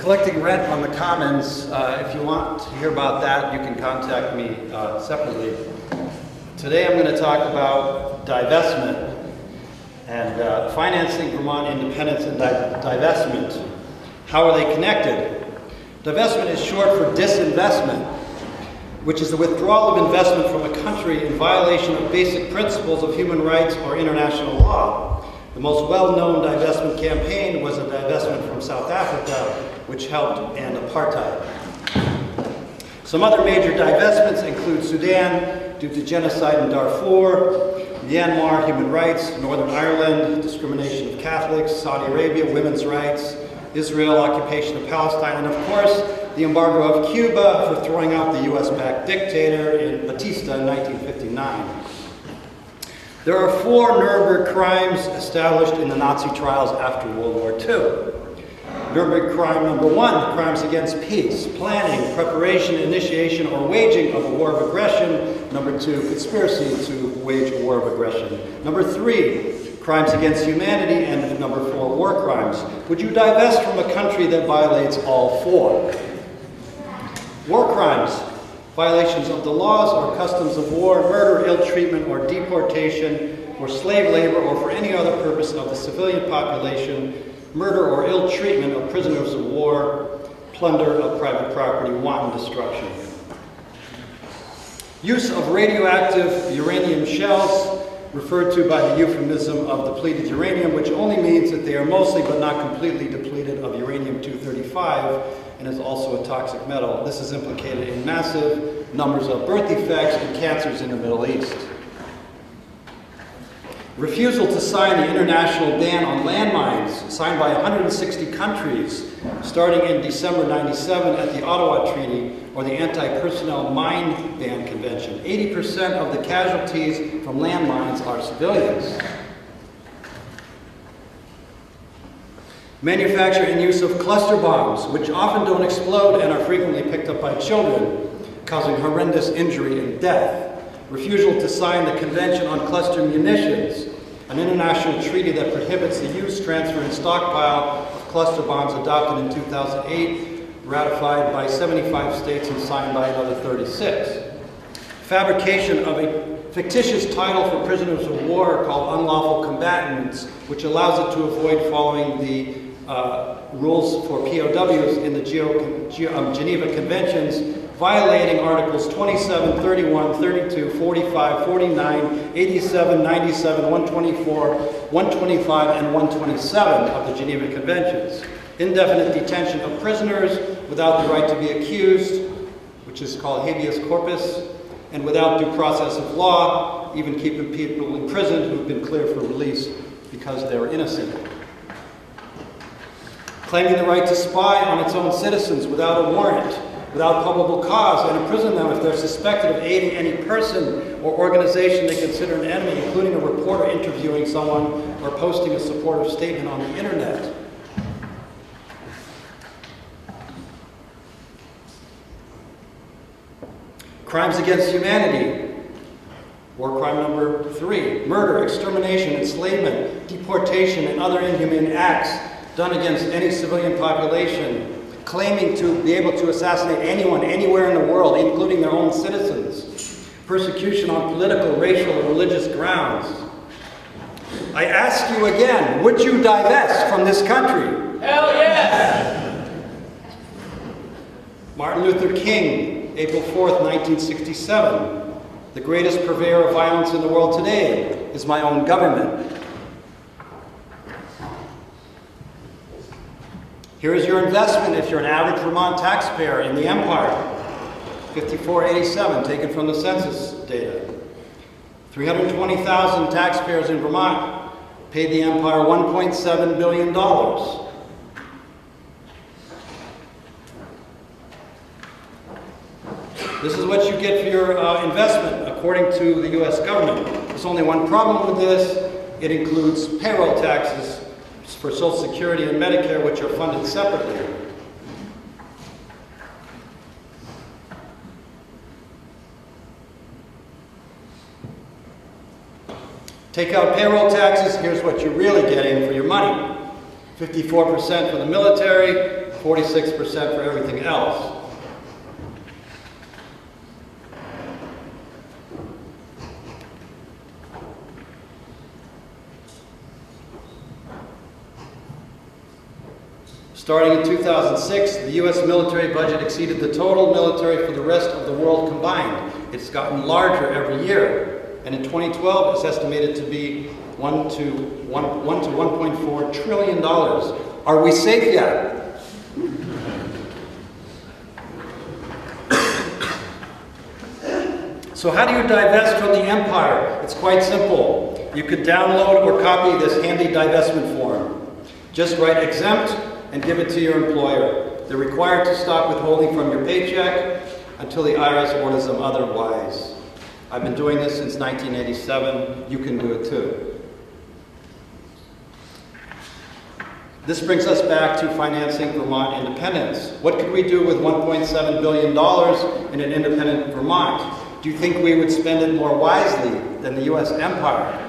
collecting rent on the commons. If you want to hear about that, you can contact me separately. Today I'm going to talk about divestment and financing Vermont independence and divestment. How are they connected? Divestment is short for disinvestment, which is the withdrawal of investment from a country in violation of basic principles of human rights or international law. The most well-known divestment campaign was a divestment from South Africa, which helped end apartheid. Some other major divestments include Sudan, due to genocide in Darfur, Myanmar, human rights, Northern Ireland, discrimination of Catholics, Saudi Arabia, women's rights, Israel, occupation of Palestine, and of course, the embargo of Cuba for throwing out the US-backed dictator Batista in 1959. There are 4 Nuremberg crimes established in the Nazi trials after World War II. Nuremberg crime number 1, crimes against peace, planning, preparation, initiation, or waging of a war of aggression. Number 2, conspiracy to wage a war of aggression. Number 3, crimes against humanity. And number 4, war crimes. Would you divest from a country that violates all 4? War crimes, violations of the laws or customs of war, murder, ill treatment, or deportation, or slave labor, or for any other purpose of the civilian population, murder or ill treatment of prisoners of war, plunder of private property, wanton destruction. Use of radioactive uranium shells, referred to by the euphemism of depleted uranium, which only means that they are mostly but not completely depleted of uranium-235, and is also a toxic metal. This is implicated in massive numbers of birth defects and cancers in the Middle East. Refusal to sign the international ban on landmines, signed by 160 countries, starting in December '97 at the Ottawa Treaty, or the Anti-Personnel Mine Ban Convention. 80% of the casualties from landmines are civilians. Manufacture and use of cluster bombs, which often don't explode and are frequently picked up by children, causing horrendous injury and death. Refusal to sign the Convention on Cluster Munitions, an international treaty that prohibits the use, transfer, and stockpile of cluster bombs, adopted in 2008, ratified by 75 states and signed by another 36. Fabrication of a fictitious title for prisoners of war called unlawful combatants, which allows it to avoid following the rules for POWs in the Geneva Conventions, violating Articles 27, 31, 32, 45, 49, 87, 97, 124, 125, and 127 of the Geneva Conventions. Indefinite detention of prisoners without the right to be accused, which is called habeas corpus, and without due process of law, even keeping people imprisoned who've been cleared for release because they were innocent. Claiming the right to spy on its own citizens without a warrant, without probable cause, and imprison them if they're suspected of aiding any person or organization they consider an enemy, including a reporter interviewing someone or posting a supportive statement on the internet. Crimes against humanity. War crime number 3, murder, extermination, enslavement, deportation, and other inhumane acts done against any civilian population, claiming to be able to assassinate anyone, anywhere in the world, including their own citizens. Persecution on political, racial, or religious grounds. I ask you again, would you divest from this country? Hell yes! Martin Luther King, April 4th, 1967. The greatest purveyor of violence in the world today is my own government. Here is your investment if you're an average Vermont taxpayer in the Empire. 5487, taken from the census data. 320,000 taxpayers in Vermont paid the Empire $1.7 billion. This is what you get for your investment, according to the US government. There's only one problem with this. It includes payroll taxes for Social Security and Medicare, which are funded separately. Take out payroll taxes, here's what you're really getting for your money. 54% for the military, 46% for everything else. Starting in 2006, the U.S. military budget exceeded the total military for the rest of the world combined. It's gotten larger every year. And in 2012, it's estimated to be $1 to $1.4 trillion. Are we safe yet? So how do you divest from the empire? It's quite simple. You could download or copy this handy divestment form. Just write exempt and give it to your employer. They're required to stop withholding from your paycheck until the IRS orders them otherwise. I've been doing this since 1987. You can do it too. This brings us back to financing Vermont independence. What could we do with $1.7 billion in an independent Vermont? Do you think we would spend it more wisely than the U.S. empire?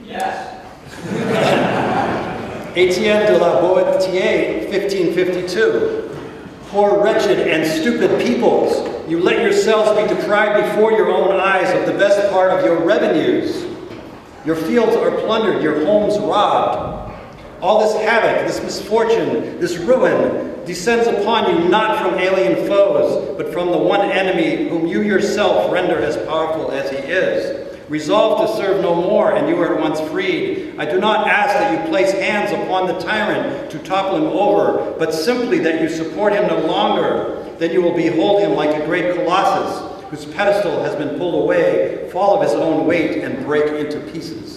Yes. Etienne de la Boétie, 1552. Poor, wretched, and stupid peoples, you let yourselves be deprived before your own eyes of the best part of your revenues. Your fields are plundered, your homes robbed. All this havoc, this misfortune, this ruin descends upon you not from alien foes, but from the one enemy whom you yourself render as powerful as he is. Resolve to serve no more, and you are at once freed. I do not ask that you place hands upon the tyrant to topple him over, but simply that you support him no longer. Then you will behold him like a great colossus, whose pedestal has been pulled away, fall of his own weight, and break into pieces.